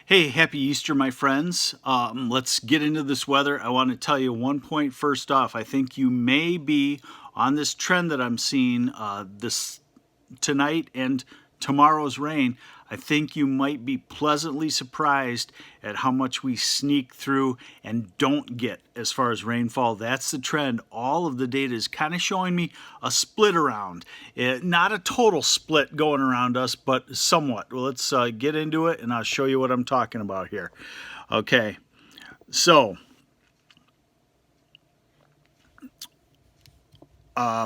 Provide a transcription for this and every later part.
Hey, happy Easter, my friends. Let's get into this weather. I want to tell you one point first off. I think you may be on this trend that I'm seeing this tonight and tomorrow's rain. I think you might be pleasantly surprised at how much we sneak through and don't get as far as rainfall. That's the trend. All of the data is kind of showing me a split around. Not a total split going around us, but somewhat. Well, let's get into it and I'll show you what I'm talking about here. Okay, so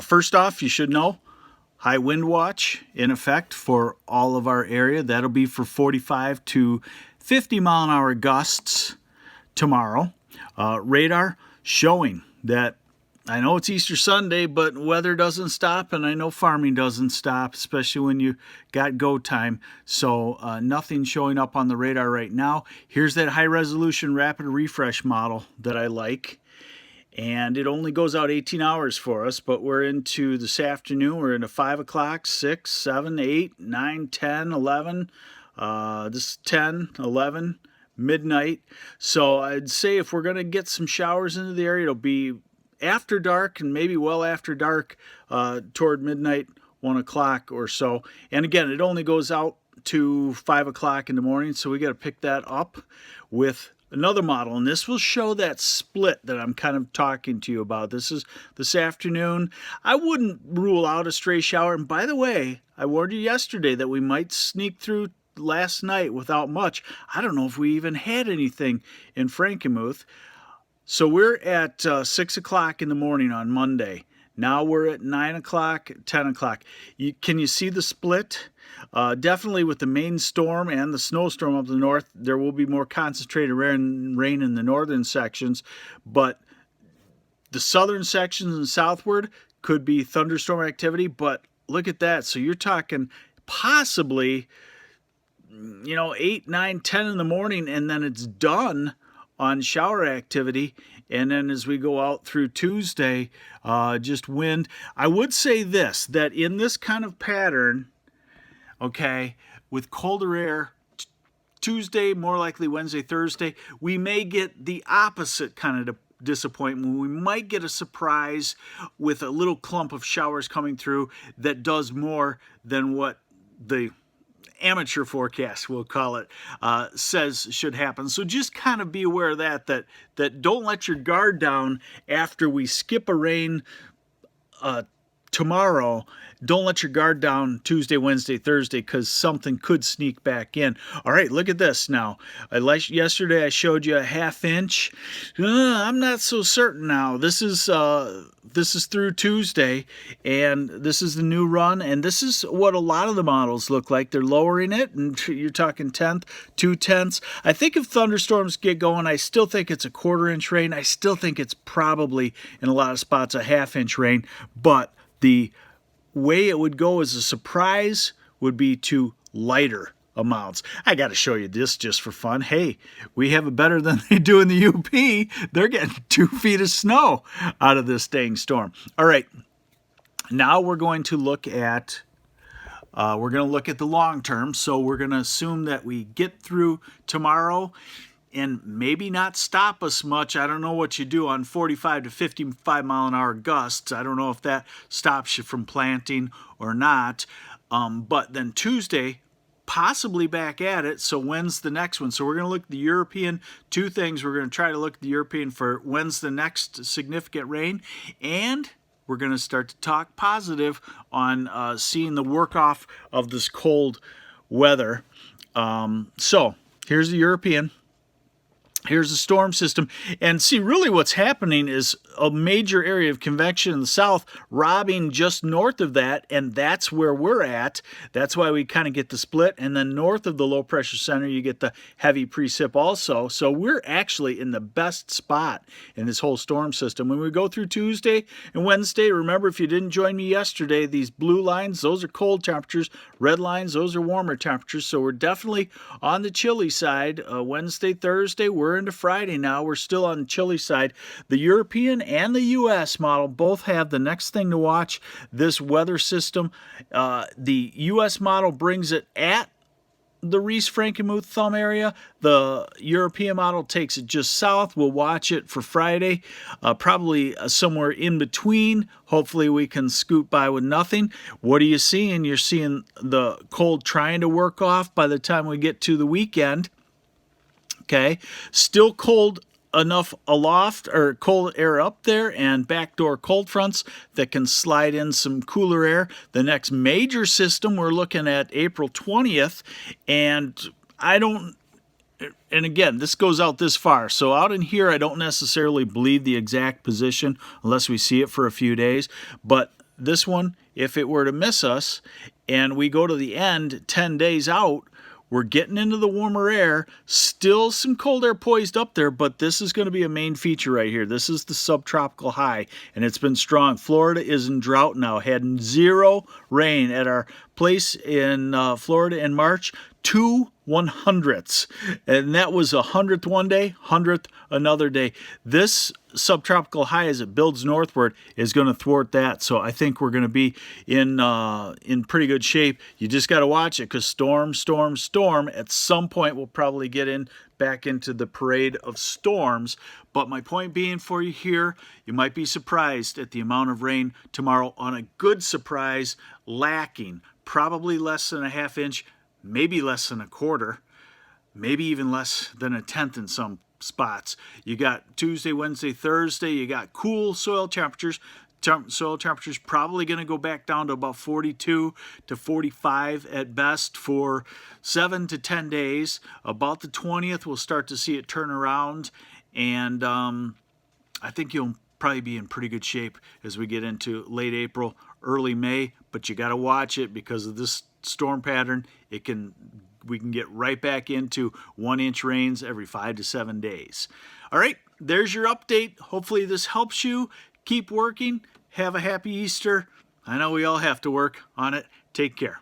first off, you should know high wind watch in effect for all of our area. That'll be for 45 to 50 mile an hour gusts tomorrow. Radar showing that I know it's Easter Sunday, but weather doesn't stop, and I know farming doesn't stop, especially when you got go time. So nothing showing up on the radar right now. Here's that high resolution rapid refresh model that I like. And it only goes out 18 hours for us, but we're into this afternoon. We're into 5 o'clock, 6, 7, 8, 9, 10, 11. This is 10, 11, midnight. So I'd say if we're going to get some showers into the area, it'll be after dark and maybe well after dark toward midnight, 1 o'clock or so. And again, it only goes out to 5 o'clock in the morning, so we got to pick that up with another model, and this will show that split that I'm kind of talking to you about. This is this afternoon. I wouldn't rule out a stray shower. And by the way, I warned you yesterday that we might sneak through last night without much. I don't know if we even had anything in Frankenmuth. So we're at 6 o'clock in the morning on Monday. Now we're at 9 o'clock, 10 o'clock. Can you see the split? Definitely with the main storm and the snowstorm up the north, there will be more concentrated rain in the northern sections, but the southern sections and southward could be thunderstorm activity, but look at that. So you're talking possibly, 8, 9, 10 in the morning, and then it's done on shower activity. And then as we go out through Tuesday, just wind. I would say this, that in this kind of pattern, okay, with colder air, Tuesday, more likely Wednesday, Thursday, we may get the opposite kind of disappointment. We might get a surprise with a little clump of showers coming through that does more than what the amateur forecast, we'll call it, says should happen. So just kind of be aware of that don't let your guard down after we skip a rain tomorrow. Don't let your guard down Tuesday, Wednesday, Thursday, because something could sneak back in. All right, look at this now. Yesterday I showed you a ½ inch. I'm not so certain now. This is through Tuesday, and this is the new run, and this is what a lot of the models look like. They're lowering it, and you're talking 1/10, 2/10. I think if thunderstorms get going, I still think it's a ½ inch rain. I still think it's probably in a lot of spots a ½ inch rain, but the way it would go as a surprise would be to lighter amounts. I got to show you this just for fun. Hey, we have it better than they do in the UP. They're getting 2 feet of snow out of this dang storm. All right, now we're going to look at the long term. So we're going to assume that we get through tomorrow and maybe not stop us much. I don't know what you do on 45 to 55 mile an hour gusts. I don't know if that stops you from planting or not. But then Tuesday, possibly back at it. So when's the next one? So we're going to look at the European. Two things. We're going to try to look at the European for when's the next significant rain. And we're going to start to talk positive on seeing the work off of this cold weather. So here's the European. Here's the storm system, and see, really what's happening is a major area of convection in the south robbing just north of that, and that's where we're at. That's why we kind of get the split, and then north of the low pressure center you get the heavy precip also. So we're actually in the best spot in this whole storm system. When we go through Tuesday and Wednesday, remember, if you didn't join me yesterday, these blue lines, those are cold temperatures. Red lines, those are warmer temperatures. So we're definitely on the chilly side. Wednesday, Thursday, we're into Friday now. We're still on the chilly side. The European and the U.S. model both have the next thing to watch, this weather system. The U.S. model brings it at the Reese-Frankenmuth thumb area. The European model takes it just south. We'll watch it for Friday, probably somewhere in between. Hopefully we can scoot by with nothing. What are you seeing? You're seeing the cold trying to work off by the time we get to the weekend. Okay, still cold enough aloft, or cold air up there, and backdoor cold fronts that can slide in some cooler air. The next major system, we're looking at April 20th, and again, this goes out this far. So out in here, I don't necessarily believe the exact position unless we see it for a few days. But this one, if it were to miss us and we go to the end 10 days out, we're getting into the warmer air, still some cold air poised up there, but this is going to be a main feature right here. This is the subtropical high, and it's been strong. Florida is in drought now, had 0 rain at our place in Florida in March. 2 100ths, and that was 100th one day, 100th another day. This subtropical high, as it builds northward, is going to thwart that. So I think we're going to be in pretty good shape. You just got to watch it, because storm at some point we'll probably get back into the parade of storms. But my point being for you here, you might be surprised at the amount of rain tomorrow. On a good surprise, lacking probably less than a ½ inch, maybe less than a quarter, maybe even less than a tenth in some spots. You got Tuesday, Wednesday, Thursday, you got cool soil temperatures. Soil temperatures probably going to go back down to about 42 to 45 at best for 7 to 10 days. About the 20th, we'll start to see it turn around, and I think you'll probably be in pretty good shape as we get into late April, early May. But you got to watch it because of this storm pattern. We can get right back into 1-inch rains every 5 to 7 days. All right, there's your update. Hopefully this helps you. Keep working. Have a happy Easter. I know we all have to work on it. Take care.